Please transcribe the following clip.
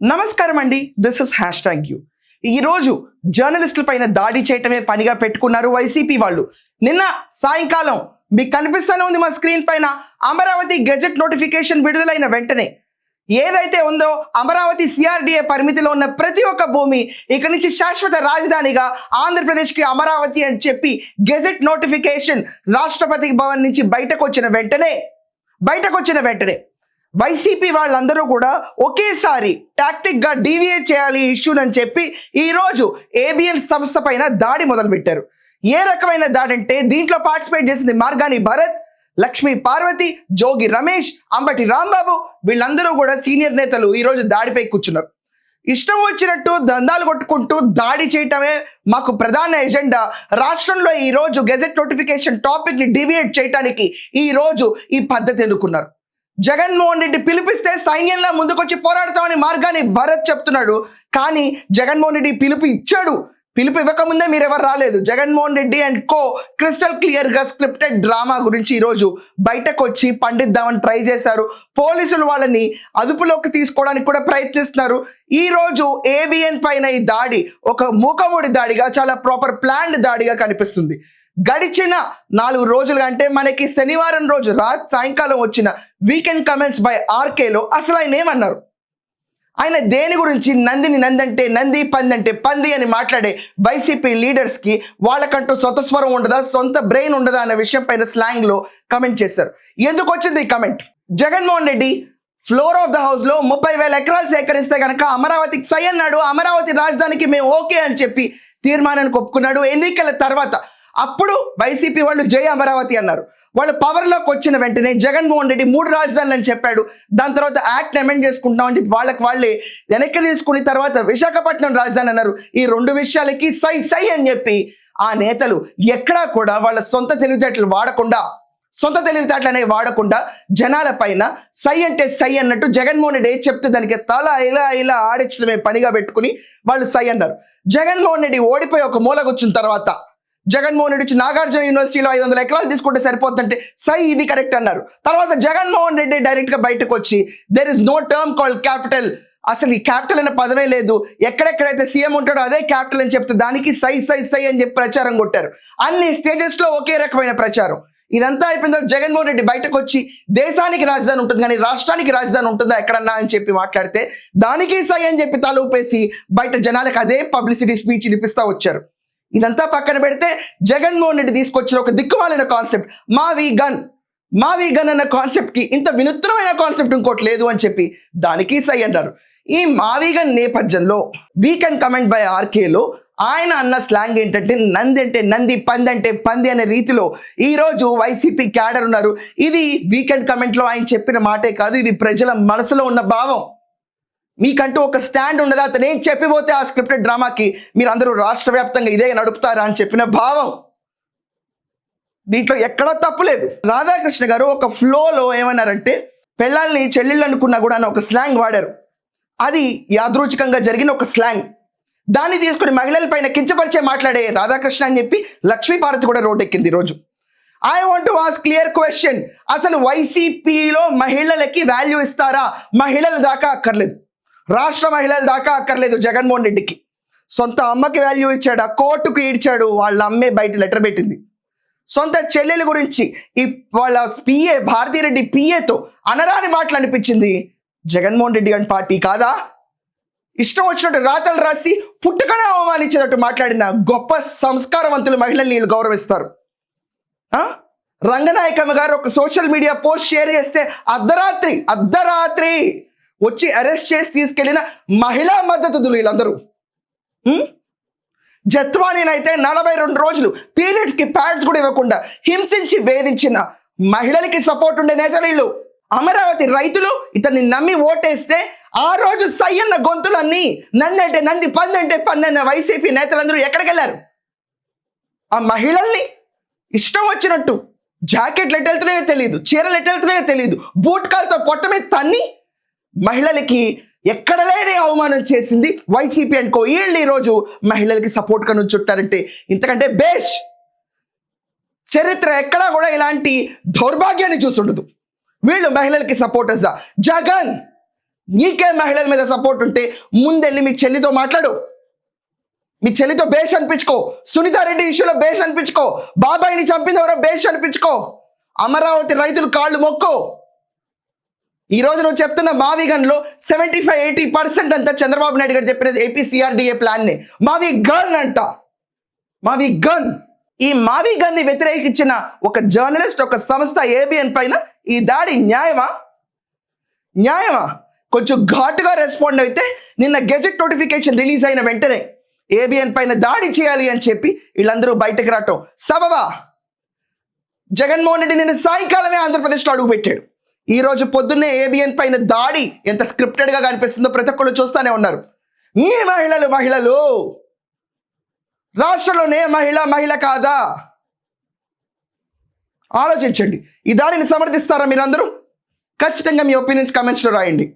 నమస్కారం అండి, this is hash tag you. ఈరోజు జర్నలిస్టుల పైన దాడి చేయటమే పనిగా పెట్టుకున్నారు వైసీపీ వాళ్ళు. నిన్న సాయంకాలం మీకు కనిపిస్తూనే ఉంది మా స్క్రీన్ పైన, అమరావతి గెజెట్ నోటిఫికేషన్ విడుదలైన వెంటనే ఏదైతే ఉందో అమరావతి సిఆర్డిఏ పరిమితిలో ఉన్న ప్రతి ఒక్క భూమి ఇక నుంచి శాశ్వత రాజధానిగా ఆంధ్రప్రదేశ్కి అమరావతి అని చెప్పి గెజెట్ నోటిఫికేషన్ రాష్ట్రపతి భవన్ నుంచి బయటకు వచ్చిన వెంటనే వైసీపీ వాళ్ళందరూ కూడా ఒకేసారి టాక్టిక్గా డీవియేట్ చేయాలి ఇష్యూని అని చెప్పి ఈరోజు ఏబిఎన్ సంస్థ పైన దాడి మొదలుపెట్టారు. ఏ రకమైన దాడి అంటే దీంట్లో పార్టిసిపేట్ చేసింది మార్గాని భరత్, లక్ష్మీ పార్వతి, జోగి రమేష్, అంబటి రాంబాబు, వీళ్ళందరూ కూడా సీనియర్ నేతలు ఈరోజు దాడిపై కూర్చున్నారు. ఇష్టం వచ్చినట్టు దందాలు కొట్టుకుంటూ దాడి చేయటమే మాకు ప్రధాన ఎజెండా. రాష్ట్రంలో ఈరోజు గెజెట్ నోటిఫికేషన్ టాపిక్ని డీవియేట్ చేయడానికి ఈరోజు ఈ పద్ధతి ఎన్నుకున్నారు. జగన్మోహన్ రెడ్డి పిలిపిస్తే సైన్యంలో ముందుకొచ్చి పోరాడతామని మార్గాని భరత్ చెప్తున్నాడు. కానీ జగన్మోహన్ రెడ్డి పిలుపు ఇచ్చాడు. పిలుపు ఇవ్వకముందే మీరెవరు రాలేదు. Jaganmohan Reddy and co crystal క్లియర్గా స్క్రిప్టెడ్ డ్రామా గురించి ఈరోజు బయటకు వచ్చి పండిద్దామని ట్రై చేశారు. పోలీసులు వాళ్ళని అదుపులోకి తీసుకోవడానికి కూడా ప్రయత్నిస్తున్నారు. ఈరోజు ఏబిఎన్ పైన ఈ దాడి ఒక మూకముడి దాడిగా, చాలా ప్రాపర్ ప్లాన్డ్ దాడిగా కనిపిస్తుంది. గడిచిన 4 రోజులుగా అంటే మనకి శనివారం రోజు సాయంకాలం వచ్చిన వీకెండ్ కమెంట్స్ బై ఆర్కేలో అసలు ఆయన ఏమన్నారు, ఆయన దేని గురించి నందిని నందంటే నంది, పంది పంది అని మాట్లాడే వైసీపీ లీడర్స్కి వాళ్ళకంటూ స్వతస్వరం ఉండదా, సొంత బ్రెయిన్ ఉండదా అనే విషయం పైన స్లాంగ్లో కమెంట్ చేశారు. ఎందుకు వచ్చింది ఈ comment? Jaganmohan Reddy floor of the హౌస్లో 30,000 ఎకరాలు సేకరిస్తే కనుక అమరావతికి సై అన్నాడు. అమరావతి రాజధానికి మేము ఓకే అని చెప్పి తీర్మానానికి ఒప్పుకున్నాడు. ఎన్నికల తర్వాత అప్పుడు వైసీపీ వాళ్ళు జై అమరావతి అన్నారు. వాళ్ళు పవర్లోకి వచ్చిన వెంటనే జగన్మోహన్ రెడ్డి 3 రాజధానులు అని చెప్పాడు. దాని తర్వాత యాక్ట్ అమెండ్ చేసుకుంటామని చెప్పి వాళ్ళే వెనక్కి తీసుకుని తర్వాత విశాఖపట్నం రాజధాని అన్నారు. ఈ 2 విషయాలకి సై అని చెప్పి ఆ నేతలు ఎక్కడా కూడా వాళ్ళ సొంత తెలివితేటలు వాడకుండా జనాల పైన సై అంటే సై అన్నట్టు జగన్మోహన్ రెడ్డి చెప్తే దానికి తల ఇలా ఆడించడమే పనిగా పెట్టుకుని వాళ్ళు సై అన్నారు. జగన్మోహన్ రెడ్డి ఓడిపోయి ఒక మూల కూర్చున్న తర్వాత జగన్మోహన్ రెడ్డి వచ్చి నాగార్జున యూనివర్సిటీలో 500 ఎకరాలు తీసుకుంటే సరిపోతుంటే సై ఇది కరెక్ట్ అన్నారు. తర్వాత జగన్మోహన్ రెడ్డి డైరెక్ట్గా బయటకు వచ్చి there is no term called capital, అసలు ఈ క్యాపిటల్ అనే పదమే లేదు, ఎక్కడెక్కడైతే సీఎం ఉంటాడో అదే క్యాపిటల్ అని చెప్తే దానికి సై అని చెప్పి ప్రచారం కొట్టారు. అన్ని స్టేజెస్లో ఒకే రకమైన ప్రచారం. ఇదంతా అయిపోయిందో జగన్మోహన్ రెడ్డి బయటకు వచ్చి దేశానికి రాజధాని ఉంటుంది కానీ రాష్ట్రానికి రాజధాని ఉంటుందా ఎక్కడన్నా అని చెప్పి మాట్లాడితే దానికి సై అని చెప్పి తలూపేసి బయట జనాలకు అదే పబ్లిసిటీ స్పీచ్ వినిపిస్తూ వచ్చారు. ఇదంతా పక్కన పెడితే జగన్మోహన్ రెడ్డి తీసుకొచ్చిన ఒక దిక్కుమాలిన కాన్సెప్ట్ మావి గన్ అన్న కాన్సెప్ట్కి ఇంత వినూత్నమైన కాన్సెప్ట్ ఇంకోటి లేదు అని చెప్పి దానికి సై అన్నారు. ఈ మావి గన్ నేపథ్యంలో వీకెండ్ కమెంట్ బై ఆర్కేలో ఆయన అన్న స్లాంగ్ ఏంటంటే నంది అంటే నంది, పంది అంటే పంది అనే రీతిలో ఈరోజు వైసీపీ క్యాడర్ ఉన్నారు. ఇది వీకెండ్ కమెంట్లో ఆయన చెప్పిన మాటే కాదు, ఇది ప్రజల మనసులో ఉన్న భావం. మీకంటూ ఒక స్టాండ్ ఉండదా, అతను ఏం చెప్పిపోతే ఆ స్క్రిప్టెడ్ డ్రామాకి మీరు అందరూ రాష్ట్ర వ్యాప్తంగా ఇదే నడుపుతారా అని చెప్పిన భావం. దీంట్లో ఎక్కడా తప్పులేదు. రాధాకృష్ణ గారు ఒక ఫ్లోలో ఏమన్నారంటే పెళ్ళాలని చెల్లెళ్ళు అనుకున్నా కూడా అని ఒక స్లాంగ్ వాడారు. అది యాదృచ్ఛికంగా జరిగిన ఒక స్లాంగ్. దాన్ని తీసుకుని మహిళల పైన కించపరిచే మాట్లాడే రాధాకృష్ణ అని చెప్పి లక్ష్మీ పార్వతి కూడా రోడ్డెక్కింది ఈరోజు. I want to ask clear question, అసలు వైసీపీలో మహిళలకి వాల్యూ ఇస్తారా? మహిళల దాకా అక్కర్లేదు, రాష్ట్ర మహిళల దాకా అక్కర్లేదు. జగన్మోహన్ రెడ్డికి సొంత అమ్మకి వాల్యూ ఇచ్చాడు, కోర్టుకు ఈడ్చాడు, వాళ్ళ అమ్మే బయట లెటర్ పెట్టింది. సొంత చెల్లెల గురించి వాళ్ళ భారతీరెడ్డి పిఏతో అనరాని మాటలు అనిపించింది. జగన్మోహన్ రెడ్డి అని పార్టీ కాదా? ఇష్టం వచ్చినట్టు రాతలు రాసి పుట్టుకనే అవమానించేటట్టు మాట్లాడిన గొప్ప సంస్కారవంతులు మహిళల్ని వీళ్ళు గౌరవిస్తారు. రంగనాయకమ్మ గారు ఒక సోషల్ మీడియా పోస్ట్ షేర్ చేస్తే అర్ధరాత్రి వచ్చి అరెస్ట్ చేసి తీసుకెళ్లిన మహిళా మద్దతులు వీళ్ళందరూ. జత్వానీనైతే 42 రోజులు పీరియడ్స్కి ప్యాడ్స్ కూడా ఇవ్వకుండా హింసించి వేధించిన మహిళలకి సపోర్ట్ ఉండే నేతలు వీళ్ళు. అమరావతి రైతులు ఇతన్ని నమ్మి ఓటేస్తే ఆ రోజు సై అన్న గొంతులన్నీ నందంటే నంది, పంది అంటే పంది అన్న వైసీపీ నేతలందరూ ఎక్కడికి వెళ్ళారు? ఆ మహిళల్ని ఇష్టం వచ్చినట్టు జాకెట్లు ఎట్టెళ్తున్నాయో తెలియదు, చీరలు ఎట్టెళ్తున్నాయో తెలియదు, బూట్ కాల్తో పొట్ట మీద తన్ని మహిళలకి ఎక్కడ లేని అవమానం చేసింది వైసీపీ అనుకో. వీళ్ళు ఈరోజు మహిళలకి సపోర్ట్గా నుంచుంటారంటే ఇంతకంటే బేష్ చరిత్ర ఎక్కడా కూడా ఇలాంటి దౌర్భాగ్యాన్ని చూస్తుండదు. వీళ్ళు మహిళలకి సపోర్టర్సా? నీకే మహిళల మీద సపోర్ట్ ఉంటే ముందెళ్ళి మీ చెల్లితో మాట్లాడు, మీ చెల్లితో బేష్ అనిపించుకో, సునీతారెడ్డి ఇష్యూలో బేష్ అనిపించుకో, బాబాయిని చంపింది ఎవరో బేష్ అనిపించుకో, అమరావతి రైతులు కాళ్ళు మొక్కో. ఈ రోజు నువ్వు చెప్తున్న మావి గన్లో 75-80% అంతా చంద్రబాబు నాయుడు గారు చెప్పిన ఏపీ సిఆర్డిఏ ప్లాన్ని మావి గన్ అంట. మావి గన్. ఈ మావి గన్ని వ్యతిరేకించిన ఒక జర్నలిస్ట్, ఒక సంస్థ ఏబిఎన్ పైన ఈ దాడి న్యాయమా? కొంచెం ఘాటుగా రెస్పాండ్ అయితే నిన్న గెజెట్ నోటిఫికేషన్ రిలీజ్ అయిన వెంటనే ఏబిఎన్ పైన దాడి చేయాలి అని చెప్పి వీళ్ళందరూ బయటకు రావటం సబబా? జగన్మోహన్ రెడ్డి నిన్న సాయంకాలమే ఆంధ్రప్రదేశ్లో అడుగు పెట్టాడు. ఈ రోజు పొద్దున్నే ఏబిఎన్ పైన దాడి ఎంత స్క్రిప్టెడ్గా కనిపిస్తుందో ప్రతి ఒక్కరు చూస్తూనే ఉన్నారు. మీ మహిళలు రాష్ట్రంలోనే మహిళ కాదా? ఆలోచించండి. ఈ దాడిని సమర్థిస్తారా మీరందరూ? ఖచ్చితంగా మీ ఒపీనియన్స్ కామెంట్స్లో రాయండి.